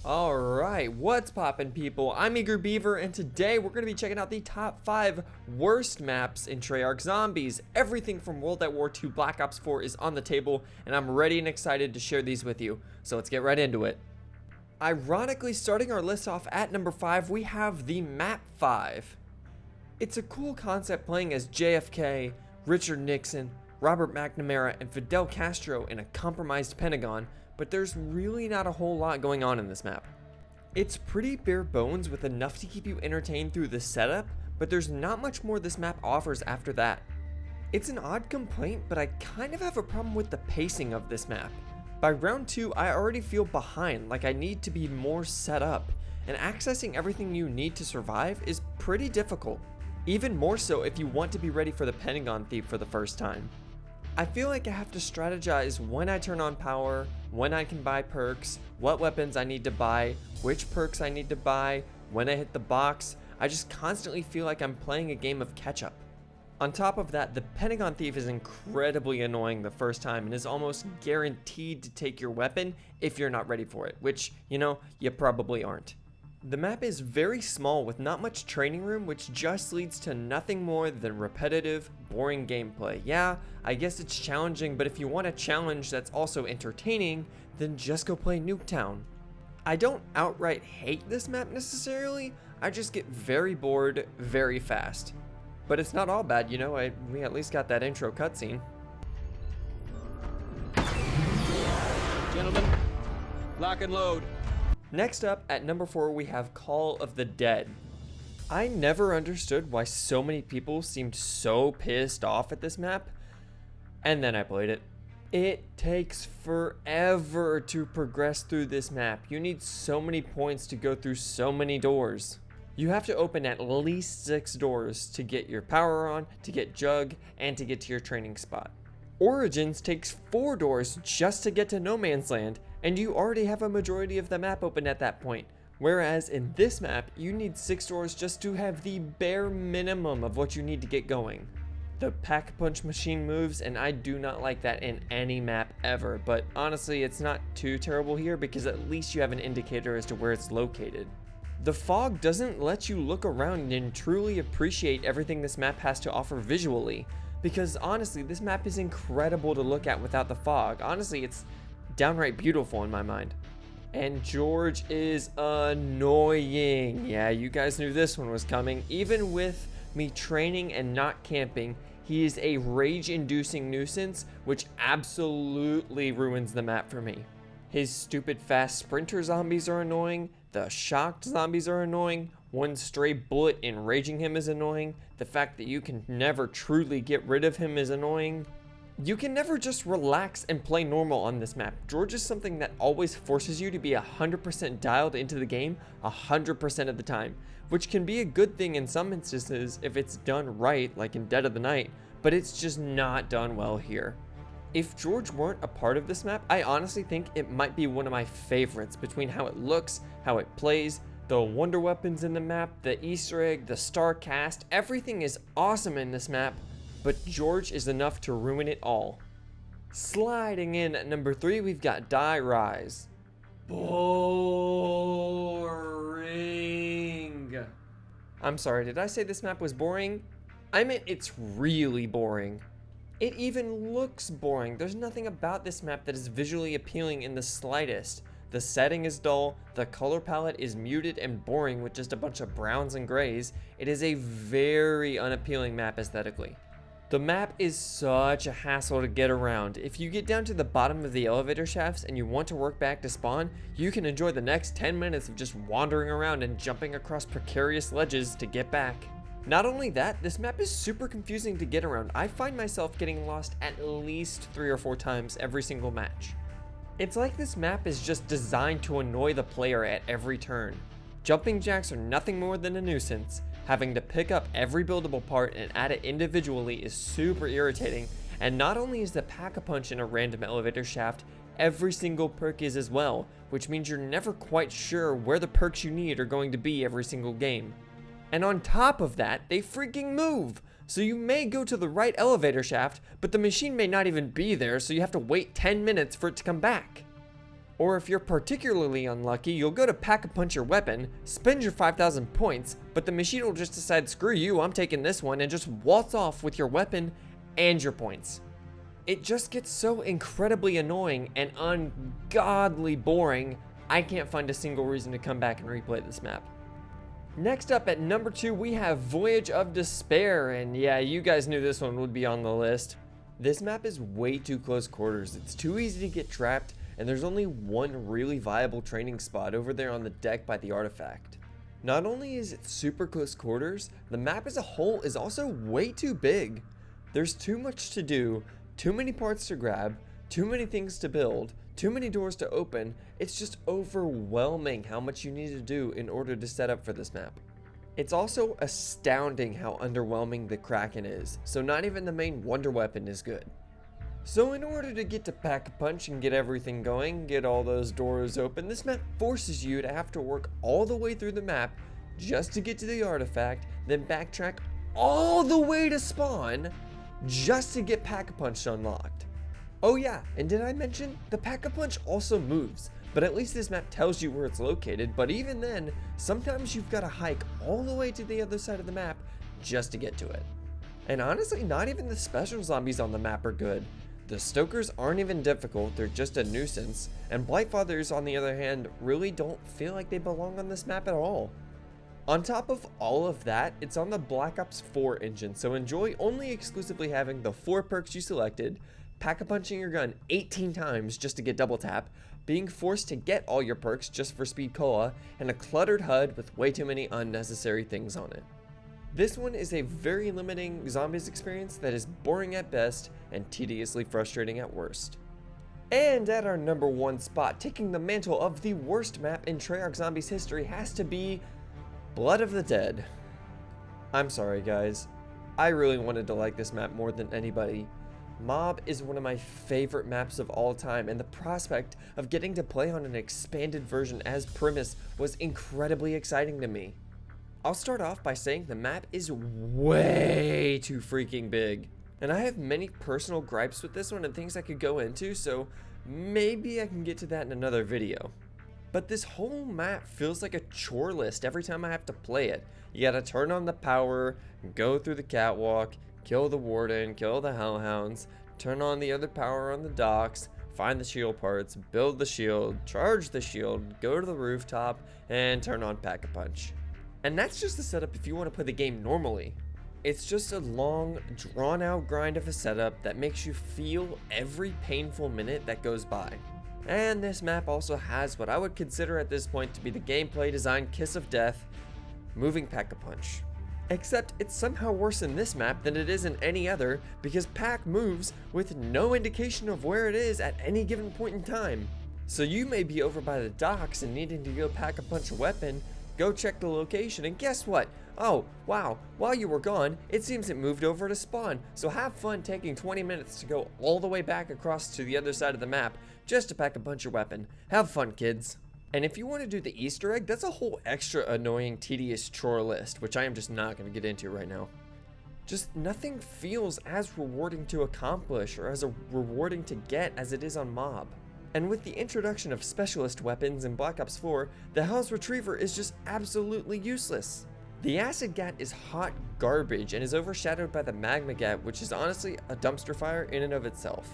Alright, what's poppin' people? I'm Eager Beaver, and today we're going to be checking out the top 5 worst maps in Treyarch Zombies. Everything from World at War II Black Ops 4 is on the table, and I'm ready and excited to share these with you. So let's get right into it. Ironically, starting our list off at number 5, we have the Map 5. It's a cool concept playing as JFK, Richard Nixon, Robert McNamara, and Fidel Castro in a compromised Pentagon, but there's really not a whole lot going on in this map. It's pretty bare bones with enough to keep you entertained through the setup, but there's not much more this map offers after that. It's an odd complaint, but I kind of have a problem with the pacing of this map. By round 2, I already feel behind, like I need to be more set up, and accessing everything you need to survive is pretty difficult. Even more so if you want to be ready for the Pentagon Thief for the first time. I feel like I have to strategize when I turn on power, when I can buy perks, what weapons I need to buy, which perks I need to buy, when I hit the box. I just constantly feel like I'm playing a game of catch up. On top of that, the Pentagon Thief is incredibly annoying the first time and is almost guaranteed to take your weapon if you're not ready for it, which, you probably aren't. The map is very small with not much training room, which just leads to nothing more than repetitive, boring gameplay. Yeah, I guess it's challenging, but if you want a challenge that's also entertaining, then just go play Nuketown. I don't outright hate this map necessarily, I just get very bored very fast. But it's not all bad, we at least got that intro cutscene. Gentlemen, lock and load. Next up, at number 4, we have Call of the Dead. I never understood why so many people seemed so pissed off at this map, and then I played it. It takes forever to progress through this map. You need so many points to go through so many doors. You have to open at least 6 doors to get your power on, to get Jug, and to get to your training spot. Origins takes 4 doors just to get to No Man's Land, and you already have a majority of the map open at that point. Whereas in this map, you need 6 doors just to have the bare minimum of what you need to get going. The pack-punch machine moves, and I do not like that in any map ever, but honestly, it's not too terrible here because at least you have an indicator as to where it's located. The fog doesn't let you look around and truly appreciate everything this map has to offer visually, because honestly, this map is incredible to look at without the fog. Honestly, it's downright beautiful in my mind. And George is annoying. Yeah, you guys knew this one was coming. Even with me training and not camping, he is a rage-inducing nuisance, which absolutely ruins the map for me. His stupid fast sprinter zombies are annoying. The shocked zombies are annoying. One stray bullet enraging him is annoying. The fact that you can never truly get rid of him is annoying. You can never just relax and play normal on this map. George is something that always forces you to be 100% dialed into the game 100% of the time, which can be a good thing in some instances if it's done right, like in Dead of the Night, but it's just not done well here. If George weren't a part of this map, I honestly think it might be one of my favorites between how it looks, how it plays, the wonder weapons in the map, the Easter egg, the star cast, everything is awesome in this map. But George is enough to ruin it all. Sliding in at number 3, we've got Die Rise. Boring. I'm sorry, did I say this map was boring? I meant it's really boring. It even looks boring. There's nothing about this map that is visually appealing in the slightest. The setting is dull, the color palette is muted and boring with just a bunch of browns and grays. It is a very unappealing map aesthetically. The map is such a hassle to get around. If you get down to the bottom of the elevator shafts and you want to work back to spawn, you can enjoy the next 10 minutes of just wandering around and jumping across precarious ledges to get back. Not only that, this map is super confusing to get around. I find myself getting lost at least 3 or 4 times every single match. It's like this map is just designed to annoy the player at every turn. Jumping jacks are nothing more than a nuisance. Having to pick up every buildable part and add it individually is super irritating, and not only is the pack-a-punch in a random elevator shaft, every single perk is as well, which means you're never quite sure where the perks you need are going to be every single game. And on top of that, they freaking move! So you may go to the right elevator shaft, but the machine may not even be there, so you have to wait 10 minutes for it to come back. Or if you're particularly unlucky, you'll go to pack-a-punch your weapon, spend your 5,000 points, but the machine will just decide, screw you, I'm taking this one, and just waltz off with your weapon and your points. It just gets so incredibly annoying and ungodly boring, I can't find a single reason to come back and replay this map. Next up at number 2, we have Voyage of Despair, and yeah, you guys knew this one would be on the list. This map is way too close quarters, it's too easy to get trapped, and there's only one really viable training spot over there on the deck by the artifact. Not only is it super close quarters, the map as a whole is also way too big. There's too much to do, too many parts to grab, too many things to build, too many doors to open. It's just overwhelming how much you need to do in order to set up for this map. It's also astounding how underwhelming the Kraken is, so not even the main wonder weapon is good. So in order to get to Pack-a-Punch and get everything going, get all those doors open, this map forces you to have to work all the way through the map just to get to the artifact, then backtrack all the way to spawn just to get Pack-a-Punch unlocked. Oh yeah, and did I mention, the Pack-a-Punch also moves, but at least this map tells you where it's located, but even then, sometimes you've got to hike all the way to the other side of the map just to get to it. And honestly, not even the special zombies on the map are good. The Stokers aren't even difficult, they're just a nuisance, and Blightfathers on the other hand really don't feel like they belong on this map at all. On top of all of that, it's on the Black Ops 4 engine, so enjoy only exclusively having the 4 perks you selected, pack-a-punching your gun 18 times just to get double tap, being forced to get all your perks just for speed cola, and a cluttered HUD with way too many unnecessary things on it. This one is a very limiting zombies experience that is boring at best and tediously frustrating at worst. And at our number 1 spot, taking the mantle of the worst map in Treyarch Zombies history has to be Blood of the Dead. I'm sorry guys, I really wanted to like this map more than anybody. Mob is one of my favorite maps of all time, and the prospect of getting to play on an expanded version as Primus was incredibly exciting to me. I'll start off by saying the map is way too freaking big, and I have many personal gripes with this one and things I could go into, so maybe I can get to that in another video. But this whole map feels like a chore list every time I have to play it. You gotta turn on the power, go through the catwalk, kill the warden, kill the hellhounds, turn on the other power on the docks, find the shield parts, build the shield, charge the shield, go to the rooftop, and turn on Pack-a-Punch. And that's just the setup if you want to play the game normally. It's just a long, drawn-out grind of a setup that makes you feel every painful minute that goes by. And this map also has what I would consider at this point to be the gameplay design kiss of death, moving Pack-a-Punch. Except it's somehow worse in this map than it is in any other, because Pack moves with no indication of where it is at any given point in time. So you may be over by the docks and needing to go Pack-a-Punch a weapon, go check the location, and guess what? Oh, wow, while you were gone, it seems it moved over to spawn, so have fun taking 20 minutes to go all the way back across to the other side of the map just to Pack-a-Punch your weapon. Have fun, kids. And if you want to do the Easter egg, that's a whole extra annoying, tedious chore list, which I am just not going to get into right now. Just nothing feels as rewarding to accomplish or as rewarding to get as it is on Mob. And with the introduction of specialist weapons in Black Ops 4, the Hell's Retriever is just absolutely useless. The Acid Gat is hot garbage and is overshadowed by the Magma Gat, which is honestly a dumpster fire in and of itself.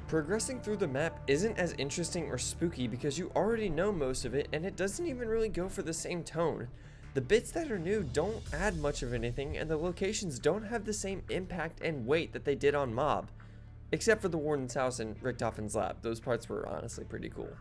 Progressing through the map isn't as interesting or spooky because you already know most of it, and it doesn't even really go for the same tone. The bits that are new don't add much of anything, and the locations don't have the same impact and weight that they did on Mob. Except for the Warden's house and Richtofen's lab. Those parts were honestly pretty cool.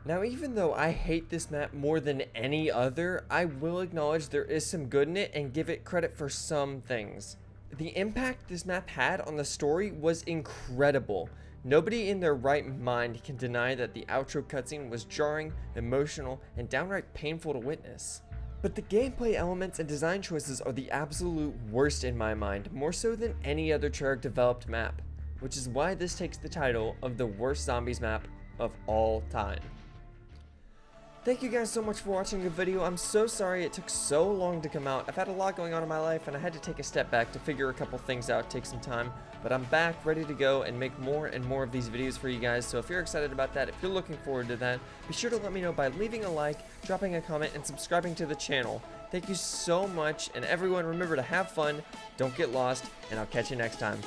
Now, even though I hate this map more than any other, I will acknowledge there is some good in it and give it credit for some things. The impact this map had on the story was incredible. Nobody in their right mind can deny that the outro cutscene was jarring, emotional, and downright painful to witness. But the gameplay elements and design choices are the absolute worst in my mind, more so than any other Treyarch developed map, which is why this takes the title of the worst zombies map of all time. Thank you guys so much for watching the video. I'm so sorry it took so long to come out. I've had a lot going on in my life and I had to take a step back to figure a couple things out, take some time. But I'm back, ready to go and make more and more of these videos for you guys. So if you're excited about that, if you're looking forward to that, be sure to let me know by leaving a like, dropping a comment, and subscribing to the channel. Thank you so much, and everyone remember to have fun, don't get lost, and I'll catch you next time.